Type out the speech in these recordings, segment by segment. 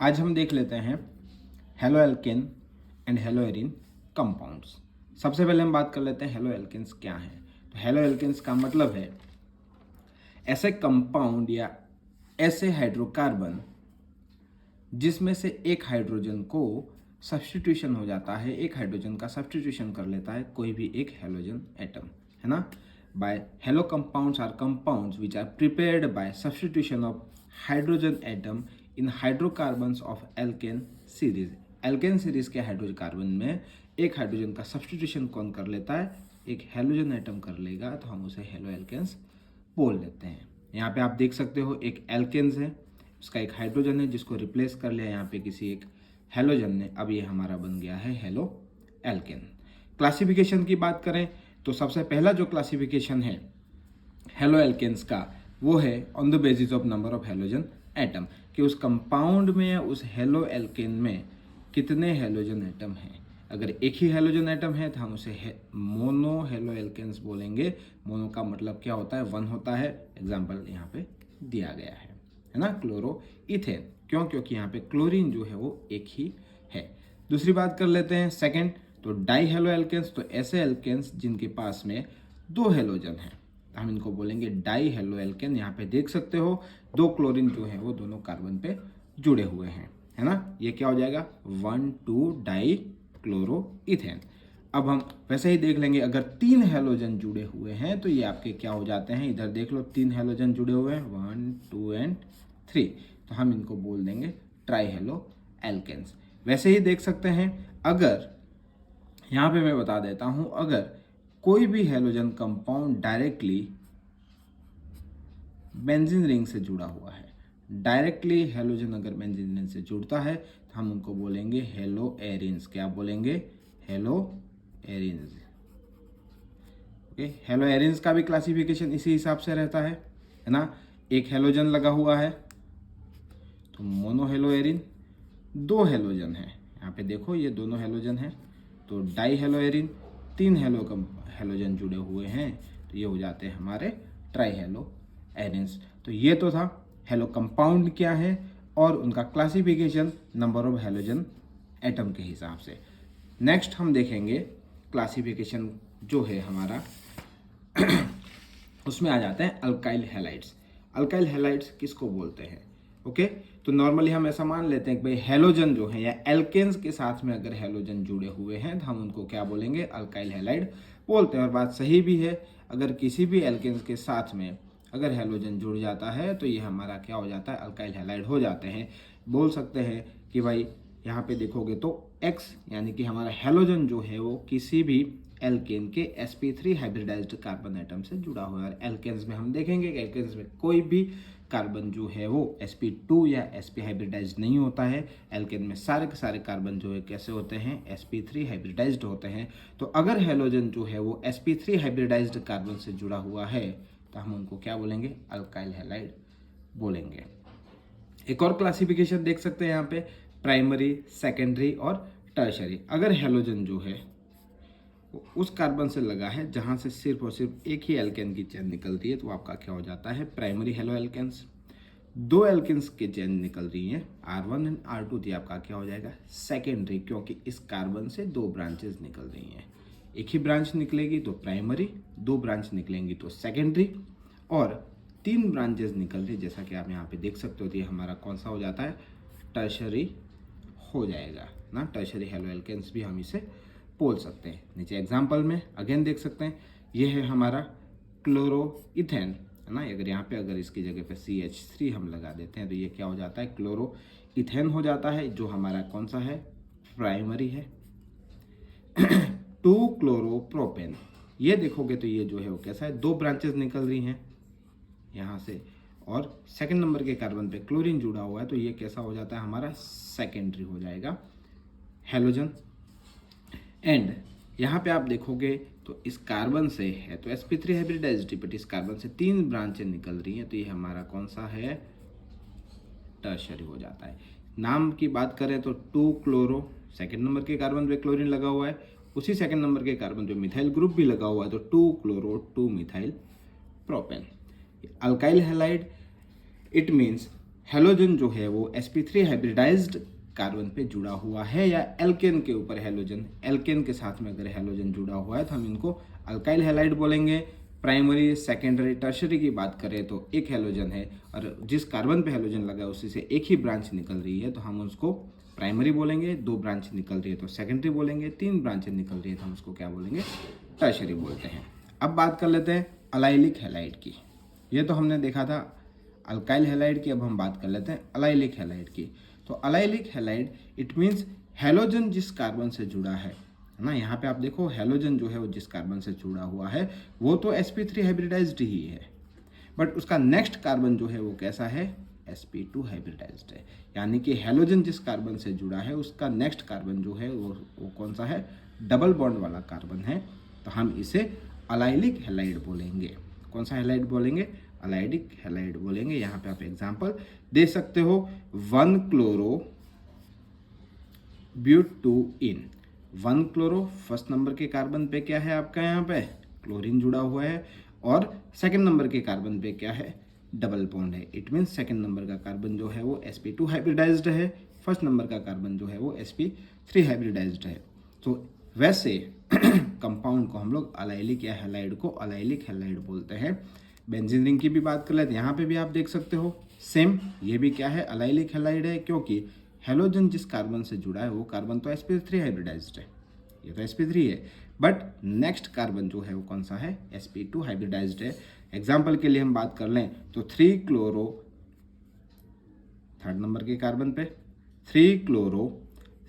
आज हम देख लेते हैं halo alkane and hello Erin compounds. सबसे पहले हम बात कर लेते हैं हेलो एल्केन्स क्या हैं। तो हेलो एल्केन्स का मतलब है ऐसे कंपाउंड या ऐसे हाइड्रोकार्बन जिसमें से एक हाइड्रोजन को सब्स्टिट्यूशन हो जाता है, एक हाइड्रोजन का सब्स्टिट्यूशन कर लेता है कोई भी एक हेलोजन एटम, है ना। By halo compounds are compounds which are prepared by substitution of hydrogen atom in hydrocarbons of alkane series. Alkane series के हाइड्रोकार्बन में एक हाइड्रोजन का सब्स्टिट्यूशन कौन कर लेता है, एक हेलोजन एटम कर लेगा, तो हम उसे हेलो एल्केन्स बोल देते हैं। यहाँ पे आप देख सकते हो एक एल्केन्स है, उसका एक हाइड्रोजन है जिसको रिप्लेस कर लिया यहाँ पे किसी एक हेलोजन ने, अब ये हमारा बन गया है हेलो एल्केन। क्लासिफिकेशन की बात करें तो सबसे पहला जो क्लासिफिकेशन है हेलो एल्केन्स का वो है on the basis of number of halogen atom, कि उस कंपाउंड में, उस हेलो एल्केन में कितने हेलोजन एटम हैं। अगर एक ही हेलोजन एटम है तो हम उसे मोनो हेलो एल्केन्स बोलेंगे। मोनो का मतलब क्या होता है, वन होता है। एग्जाम्पल यहाँ पे दिया गया है ना, क्लोरो इथेन। क्यों? क्योंकि यहाँ पे क्लोरीन जो है वो एक ही है। दूसरी बात कर लेते हैं सेकंड, तो डाई हेलो एल्केन्स। तो ऐसे एल्केन्स जिनके पास में दो हेलोजन है हम इनको बोलेंगे डाई हेलो एल्केन। यहाँ पे देख सकते हो दो क्लोरीन जो है वो दोनों कार्बन पे जुड़े हुए हैं, है ना। ये क्या हो जाएगा 1,2 डाई क्लोरो इथेन। अब हम वैसे ही देख लेंगे, अगर तीन हेलोजन जुड़े हुए हैं तो ये आपके क्या हो जाते हैं, इधर देख लो तीन हेलोजन जुड़े हुए हैं 1, 2 एंड 3, तो हम इनको बोल देंगे ट्राई हेलो एल्केन्स। वैसे ही देख सकते हैं, अगर यहाँ पे मैं बता देता हूँ, अगर कोई भी halogen compound directly benzene ring से जुड़ा हुआ है, डायरेक्टली हेलोजन अगर बेंजीन रिंग से जुड़ता है तो हम उनको बोलेंगे हेलो एरिन्स। क्या बोलेंगे? Hello arenes. Okay, hello arenes का भी क्लासिफिकेशन इसी हिसाब से रहता है ना। एक हेलोजन लगा हुआ है तो मोनो हेलो एरिन, दो हेलोजन है, यहाँ पे देखो ये दोनों हेलोजन है तो डाई हेलो एरिन, तीन हेलोजन जुड़े हुए हैं तो ये हो जाते हैं हमारे ट्राई हेलो एरिन्स। तो ये तो था हेलो कंपाउंड क्या है और उनका classification number of halogen atom के हिसाब से। नेक्स्ट हम देखेंगे क्लासिफिकेशन जो है हमारा उसमें आ जाते हैं अल्काइल हैलाइड्स। अल्काइल हैलाइड्स किसको बोलते हैं? ओके, तो नॉर्मली हम ऐसा मान लेते हैं कि भाई हेलोजन जो है या एल्केन्स के साथ में अगर हेलोजन जुड़े हुए हैं तो हम उनको क्या बोलेंगे? अल्काइल हैलाइड बोलते हैं। और बात सही भी है, अगर किसी भी एल्केन्स के साथ में अगर हेलोजन जुड़ जाता है तो ये हमारा क्या हो जाता है? अल्काइल हैलाइड हो जाते हैं। बोल सकते हैं कि भाई यहाँ पे देखोगे तो X यानी कि हमारा हेलोजन जो है वो किसी भी एल्केन के sp3 हाइब्रिडाइज्ड कार्बन एटम से जुड़ा हुआ है। और एल्केन्स में हम देखेंगे कि एल्केन्स में कोई भी कार्बन जो है वो sp2 या sp हाइब्रिडाइज्ड नहीं होता है। एल्केन में सारे के सारे कार्बन जो है कैसे होते हैं? sp3 हाइब्रिडाइज्ड होते हैं। तो अगर हेलोजन जो है वो sp3 हाइब्रिडाइज्ड कार्बन से जुड़ा हुआ है तो हम उनको क्या बोलेंगे? अल्काइल हैलाइड बोलेंगे। एक और क्लासिफिकेशन देख सकते हैं यहाँ पे, प्राइमरी, सेकेंडरी और टर्शरी। अगर हेलोजन जो है उस कार्बन से लगा है जहां से सिर्फ और सिर्फ एक ही एल्केन की चेन निकल रही है तो आपका क्या हो जाता है? Primary haloalkanes. दो एल्केन्स की चेन निकल रही है R1 एंड R2 तो आपका क्या हो जाएगा? सेकेंडरी, क्योंकि इस कार्बन से दो ब्रांचेस निकल रही हैं। एक ही ब्रांच निकलेगी तो प्राइमरी, दो ब्रांच निकलेंगी तो सेकेंडरी, और तीन ब्रांचेस निकल रही जैसा कि आप यहाँ पे देख सकते हो तो ये हमारा कौन सा हो जाता है? टर्शरी हो जाएगा ना। टर्शरी हेलो एल्केन्स भी हम इसे बोल सकते हैं। नीचे एग्जाम्पल में अगेन देख सकते हैं, ये है हमारा क्लोरो इथेन, है ना। अगर यहाँ पे अगर इसकी जगह पे CH3 हम लगा देते हैं तो ये क्या हो जाता है? क्लोरो इथेन हो जाता है, जो हमारा कौन सा है? प्राइमरी है। 2 क्लोरोप्रोपेन, ये देखोगे तो ये जो है वो कैसा है? दो ब्रांचेस निकल रही हैं यहाँ से, और सेकंड नंबर के कार्बन पे क्लोरीन जुड़ा हुआ है तो ये कैसा हो जाता है? हमारा सेकेंडरी हो जाएगा हेलोजन। एंड यहाँ पे आप देखोगे तो इस कार्बन से है तो sp3 हाइब्रिडाइज्ड, बट इस कार्बन से तीन ब्रांचें निकल रही हैं तो ये हमारा कौन सा है? टर्शरी हो जाता है। नाम की बात करें तो 2 क्लोरो, सेकंड नंबर के कार्बन पे क्लोरीन लगा हुआ है, उसी सेकंड नंबर के कार्बन पे मिथाइल ग्रुप भी लगा हुआ है तो 2 chloro 2 methyl propane. Alkyl halide, it means halogen जो है वो sp3 हाइब्रिडाइज्ड कार्बन पे जुड़ा हुआ है या एल्केन के ऊपर हेलोजन, एल्केन के साथ में अगर हेलोजन जुड़ा हुआ है तो हम इनको अल्काइल हैलाइड बोलेंगे। प्राइमरी, सेकेंडरी, टर्शरी की बात करें तो एक हेलोजन है और जिस कार्बन पे हेलोजन लगा है उसी से एक ही ब्रांच निकल रही है तो हम उसको प्राइमरी बोलेंगे। 2 ब्रांच निकल रही है तो सेकेंडरी बोलेंगे। 3 ब्रांचें निकल रही है तो हम उसको क्या बोलेंगे, टर्शरी बोलते हैं। अब बात कर लेते हैं अलाइलिक हैलाइड की। ये तो हमने देखा था अल्काइल हैलाइड की, अब हम बात कर लेते हैं अलाइलिक हैलाइड की। तो allylic halide it means halogen जिस कार्बन से जुड़ा है ना, यहाँ पे आप देखो हेलोजन जो है वो जिस कार्बन से जुड़ा हुआ है वो तो sp3 हाइब्रिडाइज्ड ही है, बट उसका नेक्स्ट कार्बन जो है वो कैसा है, sp2 हाइब्रिडाइज्ड है। यानी कि हेलोजन जिस कार्बन से जुड़ा है उसका नेक्स्ट कार्बन जो है वो कौन सा है, डबल बॉन्ड वाला कार्बन है। तो हम इसे अलाइलिक हैलाइड बोलेंगे। कौन सा हैलाइड बोलेंगे, अलाइलिक हैलाइड बोलेंगे। यहाँ पे आप एग्जांपल दे सकते हो 1 क्लोरो ब्यूटूइन। 1 क्लोरो फर्स्ट नंबर के कार्बन पे क्या है आपका, यहाँ पे क्लोरीन जुड़ा हुआ है और सेकंड नंबर के कार्बन पे क्या है, डबल बॉन्ड है। इट मीन्स सेकंड नंबर का कार्बन जो है वो sp2 हाइब्रिडाइज्ड है, फर्स्ट नंबर का कार्बन जो है वो sp3 हाइब्रिडाइज्ड है। तो वैसे कंपाउंड को हम लोग अलाइलिक या हैलाइड को अलाइलिक हैलाइड बोलते हैं। बेंजीन रिंग की भी बात कर लेते हैं, यहाँ पे भी आप देख सकते हो सेम, ये भी क्या है, अलाइलिक हैलाइड है, क्योंकि हेलोजन जिस कार्बन से जुड़ा है वो कार्बन तो sp3 हाइब्रिडाइज्ड है, ये तो sp3 है, बट नेक्स्ट कार्बन जो है वो कौन सा है, sp2 हाइब्रिडाइज्ड है। एग्जाम्पल के लिए हम बात कर लें तो 3 क्लोरो, थर्ड नंबर के कार्बन पे 3 क्लोरो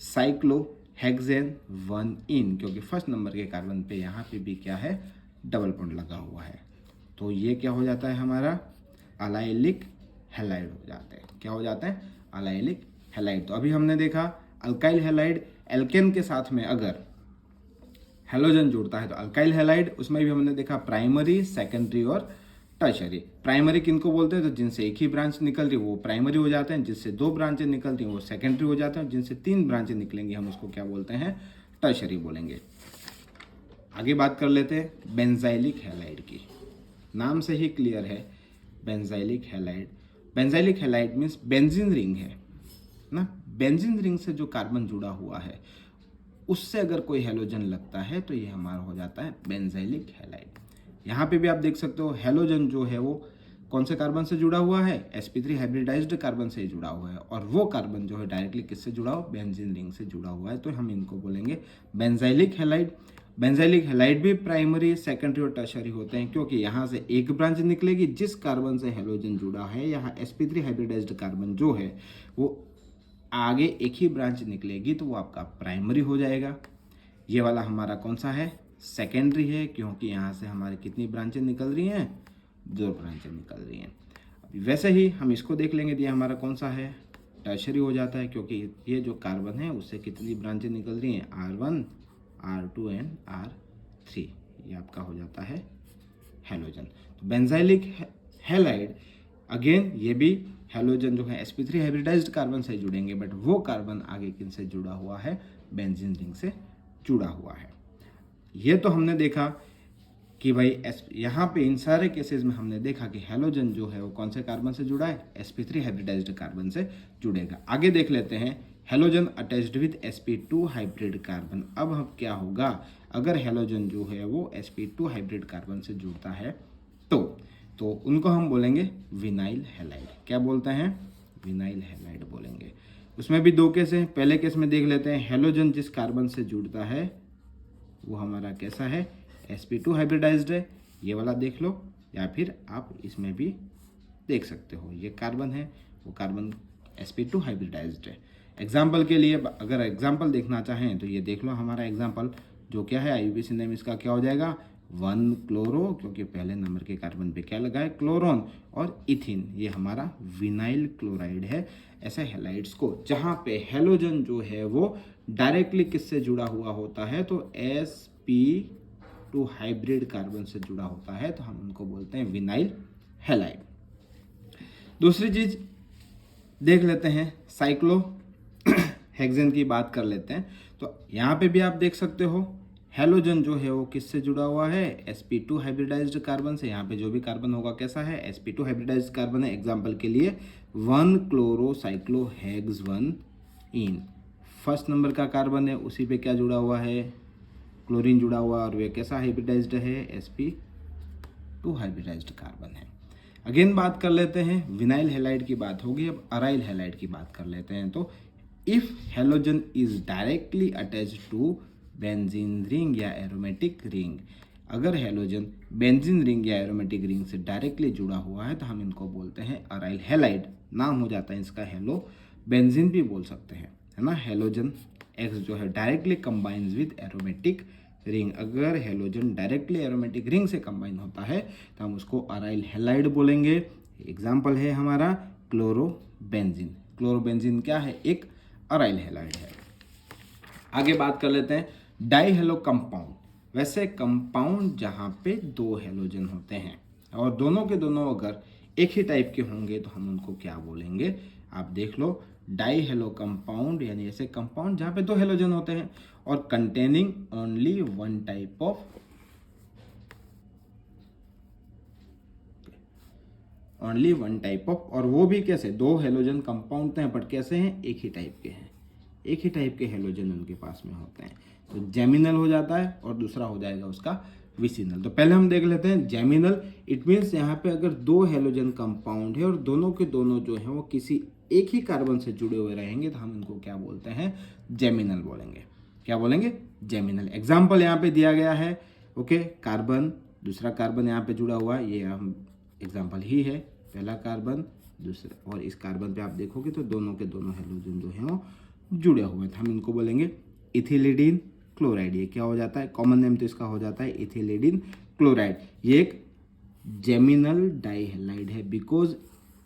साइक्लो हेक्सेन 1 इन, क्योंकि फर्स्ट नंबर के कार्बन पे यहाँ पे भी क्या है, डबल बॉन्ड लगा हुआ है। तो ये क्या हो जाता है, हमारा अलाइलिक हैलाइड हो जाते हैं। क्या हो जाता है, अलाइलिक हैलाइड। तो अभी हमने देखा अल्काइल हैलाइड, एल्केन के साथ में अगर हेलोजन जुड़ता है तो अल्काइल हैलाइड। उसमें भी हमने देखा प्राइमरी, सेकेंडरी और टर्शरी। प्राइमरी किनको बोलते हैं, तो जिनसे एक ही ब्रांच निकल रही है वो प्राइमरी हो जाते हैं, जिससे 2 ब्रांचें निकल रही हैं वो सेकेंडरी हो जाते हैं, जिनसे 3 ब्रांचें निकलेंगी हम उसको क्या बोलते हैं, टर्शरी बोलेंगे। आगे बात कर लेते हैं बेंजाइलिक हैलाइड की। नाम से ही क्लियर है benzylic halide. Benzylic halide means benzene ring है ना, बेंजीन रिंग से जो कार्बन जुड़ा हुआ है उससे अगर कोई हेलोजन लगता है तो ये हमारा हो जाता है बेंजाइलिक हैलाइड। यहाँ पे भी आप देख सकते हो हेलोजन जो है वो कौन से कार्बन से जुड़ा हुआ है, sp3 हाइब्रिडाइज्ड कार्बन से जुड़ा हुआ है, और वो कार्बन जो है डायरेक्टली किससे जुड़ा हुआ, बेंजीन रिंग से जुड़ा हुआ है, तो हम इनको बोलेंगे बेंजाइलिक हैलाइड। बेंजाइलिक हैलाइड भी प्राइमरी, सेकेंडरी और टर्शरी होते हैं, क्योंकि यहाँ से एक ब्रांच निकलेगी जिस कार्बन से हेलोजन जुड़ा है, यहाँ sp3 हाइब्रिडाइज्ड कार्बन जो है वो आगे एक ही ब्रांच निकलेगी तो वो आपका प्राइमरी हो जाएगा। ये वाला हमारा कौन सा है, सेकेंडरी है, क्योंकि यहाँ से हमारी कितनी ब्रांचें निकल रही हैं, 2 ब्रांचें निकल रही हैं। अभी वैसे ही हम इसको देख लेंगे, ये हमारा कौन सा है, टर्शरी हो जाता है, क्योंकि ये जो कार्बन है उससे कितनी ब्रांचें निकल रही हैं, R1, R2 एंड R3, ये आपका हो जाता है हेलोजन। तो बेंजाइलिक हैलाइड अगेन ये भी हेलोजन जो है sp3 हाइब्रिडाइज्ड कार्बन से जुड़ेंगे, बट वो कार्बन आगे किन से जुड़ा हुआ है, बेंजीन रिंग से जुड़ा हुआ है। ये तो हमने देखा कि भाई यहाँ पे इन सारे केसेस में हमने देखा कि हेलोजन जो है वो कौन से कार्बन से जुड़ा है, sp3 हाइब्रिडाइज्ड कार्बन से जुड़ेगा। आगे देख लेते हैं halogen attached with sp2 hybrid carbon. अब हम क्या होगा, अगर हेलोजन जो है वो sp2 हाइब्रिड कार्बन से जुड़ता है तो उनको हम बोलेंगे विनाइल हैलाइड। क्या बोलते हैं, विनाइल हैलाइड बोलेंगे। उसमें भी 2 केस हैं। पहले केस में देख लेते हैं, हेलोजन जिस कार्बन से जुड़ता है वो हमारा कैसा है, sp2 हाइब्रिडाइज्ड है, ये वाला देख लो, या फिर आप इसमें भी देख सकते हो, ये कार्बन है वो कार्बन sp2 हाइब्रिडाइज्ड है। एग्जाम्पल के लिए अगर एग्जाम्पल देखना चाहें तो ये देख लो, हमारा एग्जाम्पल जो क्या है IUPAC नेम इसका क्या हो जाएगा, 1 क्लोरो, क्योंकि पहले नंबर के कार्बन पे क्या लगा है, क्लोरोन, और इथिन, ये हमारा विनाइल क्लोराइड है। ऐसे हैलाइड्स को जहाँ पे हेलोजन जो है वो डायरेक्टली किससे जुड़ा हुआ होता है, तो sp2 हाइब्रिड कार्बन से जुड़ा होता है, तो हम उनको बोलते हैं विनाइल हैलाइड। दूसरी चीज देख लेते हैं, साइक्लो हेक्सेन की बात कर लेते हैं। तो यहाँ पे भी आप देख सकते हो हैलोजन जो है वो किससे जुड़ा हुआ है, sp2 हाइब्रिडाइज्ड कार्बन से। यहाँ पे जो भी कार्बन होगा कैसा है, sp2 हाइब्रिडाइज्ड कार्बन है। एग्जाम्पल के लिए 1 क्लोरोसाइक्लोहेक्स 1 इन, फर्स्ट नंबर का कार्बन है, उसी पे क्या जुड़ा हुआ है, क्लोरीन जुड़ा हुआ है, और वे कैसा हाइब्रिडाइज्ड है, sp2 हाइब्रिडाइज्ड कार्बन है। अगेन बात कर लेते हैं, विनाइल हैलाइड की बात होगी, अब अराइल हैलाइड की बात कर लेते हैं। तो if halogen is directly attached to benzene ring या एरोमेटिक रिंग, अगर हैलोजन बेंजीन रिंग या एरोमेटिक रिंग से डायरेक्टली जुड़ा हुआ है तो हम इनको बोलते हैं अराइल हैलाइड। नाम हो जाता है इसका हेलो बेंजीन भी बोल सकते हैं, है ना। हैलोजन एक्स जो है directly combines with aromatic ring, अगर हैलोजन डायरेक्टली एरोमेटिक रिंग से कंबाइन होता है तो हम उसको अराइल हैलाइड बोलेंगे। एग्जाम्पल है हमारा क्लोरोबेंजीन। क्लोरोबेंजीन क्या है, एक अराइल हैलाइड है। आगे बात कर लेते हैं डाई हेलो कंपाउंड। वैसे कंपाउंड जहाँ पे दो हैलोजन होते हैं और दोनों के दोनों अगर एक ही टाइप के होंगे तो हम उनको क्या बोलेंगे, आप देख लो, डाई हेलो कंपाउंड, यानी ऐसे कंपाउंड जहाँ पे दो हैलोजन होते हैं और containing only one type of, only one type of, और वो भी कैसे, दो हैलोजन कंपाउंड हैं पर कैसे हैं, एक ही टाइप के हैं, एक ही टाइप के हैलोजन उनके पास में होते हैं। तो जेमिनल हो जाता है और दूसरा हो जाएगा उसका विसिनल। तो पहले हम देख लेते हैं जेमिनल। इट मीन्स यहाँ पे अगर दो हैलोजन कंपाउंड है और दोनों के दोनों जो है वो किसी एक ही कार्बन से जुड़े हुए रहेंगे तो हम इनको क्या बोलते हैं, जेमिनल बोलेंगे। क्या बोलेंगे, जेमिनल। एग्जाम्पल यहाँ पे दिया गया है, ओके, कार्बन, दूसरा कार्बन यहाँ पे जुड़ा हुआ है, ये हम एग्जाम्पल ही है, पहला कार्बन दूसरा, और इस कार्बन पे आप देखोगे तो दोनों के दोनों हैलोजन जो है वो जुड़े हुए थे, हम इनको बोलेंगे इथिलीडिन क्लोराइड। ये क्या हो जाता है, कॉमन नेम तो इसका हो जाता है इथिलीडिन क्लोराइड। ये एक जेमिनल डाइहैलाइड है बिकॉज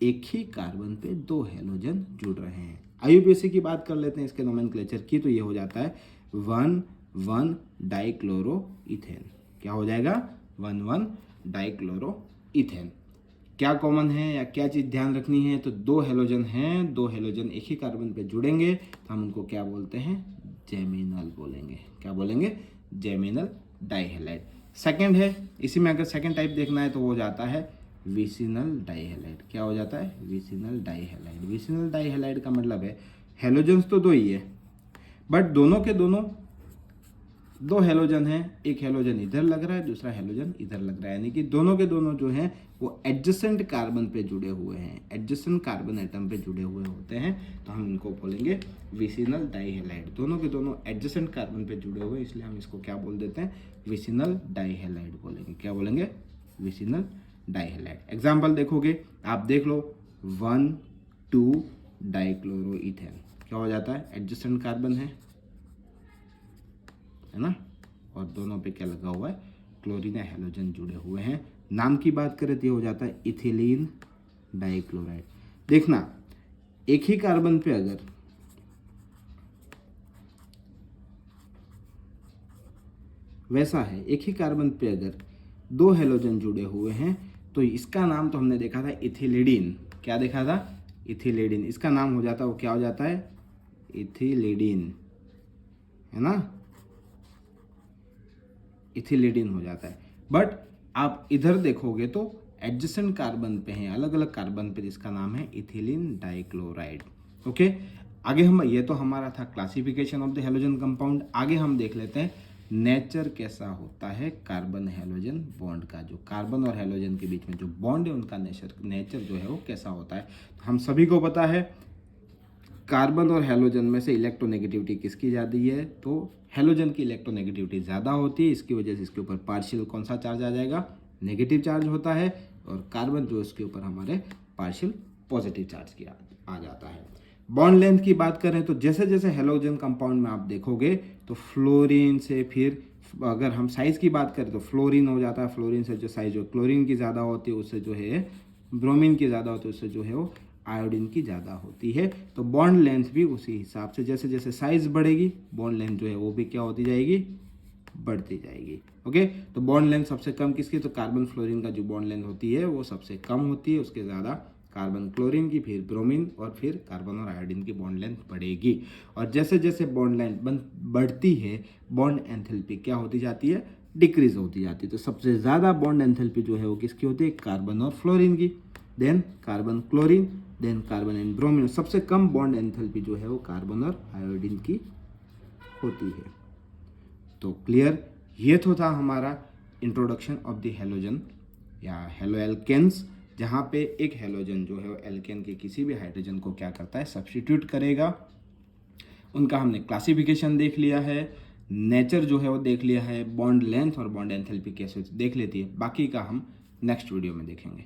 एक ही कार्बन पे दो हैलोजन जुड़ रहे हैं। आईयूपीएसी की बात कर लेते हैं इसके नोमेनक्लेचर की, तो ये हो जाता है 1,1 डाइक्लोरोइथेन। क्या हो जाएगा, 1,1 डाइक्लोरोइथेन। क्या कॉमन है या क्या चीज़ ध्यान रखनी है, तो दो हैलोजन हैं, दो हैलोजन एक ही कार्बन पे जुड़ेंगे तो हम उनको क्या बोलते हैं, जेमिनल बोलेंगे। क्या बोलेंगे, जेमिनल डाइहैलाइड। सेकंड है, इसी में अगर सेकंड टाइप देखना है तो वो हो जाता है विसिनल डाइहैलाइड। क्या हो जाता है, विसिनल डाइहैलाइड। विसिनल डाइहैलाइड का मतलब है हैलोजन्स तो दो ही है बट दोनों के दोनों दो हैलोजन हैं, एक हैलोजन इधर लग रहा है, दूसरा हैलोजन इधर लग रहा है, यानी कि दोनों के दोनों जो हैं वो एडजेसेंट कार्बन पे जुड़े हुए हैं, एडजेसेंट कार्बन एटम पे जुड़े हुए होते हैं, तो हम इनको बोलेंगे विसिनल डाइहैलाइड। दोनों के दोनों एडजेसेंट कार्बन पे जुड़े हुए, इसलिए हम इसको क्या बोल देते हैं, विसिनल डाइहैलाइड बोलेंगे। क्या बोलेंगे, विसिनल डाइहैलाइड। एग्जाम्पल देखोगे, आप देख लो, 1,2 डाइक्लोरोइथेन। क्या हो जाता है, एडजेसेंट कार्बन है ना, और दोनों पे क्या लगा हुआ है, क्लोरीन या हैलोजन जुड़े हुए हैं। नाम की बात करें तो ये हो जाता है इथिलीन डाइक्लोराइड। देखना, एक ही कार्बन पे अगर वैसा है, एक ही कार्बन पे अगर दो हैलोजन जुड़े हुए हैं तो इसका नाम तो हमने देखा था इथिलीडिन। क्या देखा था, इथिलीडिन। इसका नाम हो जाता है, वो क्या हो जाता है, इथिलीडिन, है ना, इथिलीडिन हो जाता है। बट आप इधर देखोगे तो एडजेसेंट कार्बन पे हैं, अलग अलग कार्बन पे, जिसका नाम है इथिलीन डाइक्लोराइड। ओके, आगे हम, ये तो हमारा था classification of the halogen compound. आगे हम देख लेते हैं नेचर कैसा होता है कार्बन हैलोजन बॉन्ड का, जो कार्बन और हैलोजन के बीच में जो बॉन्ड है उनका नेचर जो है वो कैसा होता है। तो हम सभी को पता है कार्बन और हैलोजन में से इलेक्ट्रोनेगेटिविटी किसकी ज़्यादा है, तो हैलोजन की इलेक्ट्रोनेगेटिविटी ज़्यादा होती है, इसकी वजह से इसके ऊपर पार्शियल कौन सा चार्ज आ जाएगा, नेगेटिव चार्ज होता है, और कार्बन जो इसके ऊपर हमारे पार्शियल पॉजिटिव चार्ज किया आ जाता है। बॉन्ड लेंथ की बात करें तो जैसे जैसे हैलोजन कंपाउंड में आप देखोगे तो फ्लोरीन से, फिर अगर हम साइज़ की बात करें तो फ्लोरीन हो जाता है, फ्लोरीन से जो साइज जो क्लोरीन की ज़्यादा होती है उससे जो है ब्रोमीन की ज़्यादा होती है, उससे जो है वो आयोडीन की ज़्यादा होती है। तो बॉन्ड लेंथ भी उसी हिसाब से, जैसे जैसे साइज बढ़ेगी बॉन्ड लेंथ जो है वो भी क्या होती जाएगी, बढ़ती जाएगी। ओके, तो बॉन्ड लेंथ सबसे कम किसकी, तो कार्बन फ्लोरीन का जो बॉन्ड लेंथ होती है वो सबसे कम होती है, उसके ज़्यादा कार्बन क्लोरीन की, फिर ब्रोमीन और फिर कार्बन और आयोडीन की बॉन्ड लेंथ बढ़ेगी। और जैसे जैसे बॉन्ड लेंथ बढ़ती है बॉन्ड एंथैल्पी क्या होती जाती है, डिक्रीज होती जाती है। तो सबसे ज़्यादा बॉन्ड एंथैल्पी जो है वो किसकी होती है, कार्बन और फ्लोरीन की, then carbon chlorine, then carbon and bromine. सबसे कम बॉन्ड एंथैल्पी जो है वो कार्बन और आयोडीन की होती है। तो क्लियर, ये तो था हमारा इंट्रोडक्शन ऑफ द हेलोजन या हेलो एल्केन्स, जहाँ पे एक हेलोजन जो है वो एल्केन के किसी भी हाइड्रोजन को क्या करता है, सब्स्टिट्यूट करेगा। उनका हमने क्लासिफिकेशन देख लिया है, नेचर जो है वो देख लिया है, बॉन्ड लेंथ और बॉन्ड एंथैल्पी कैसे देख लेती है, बाकी का हम नेक्स्ट वीडियो में देखेंगे।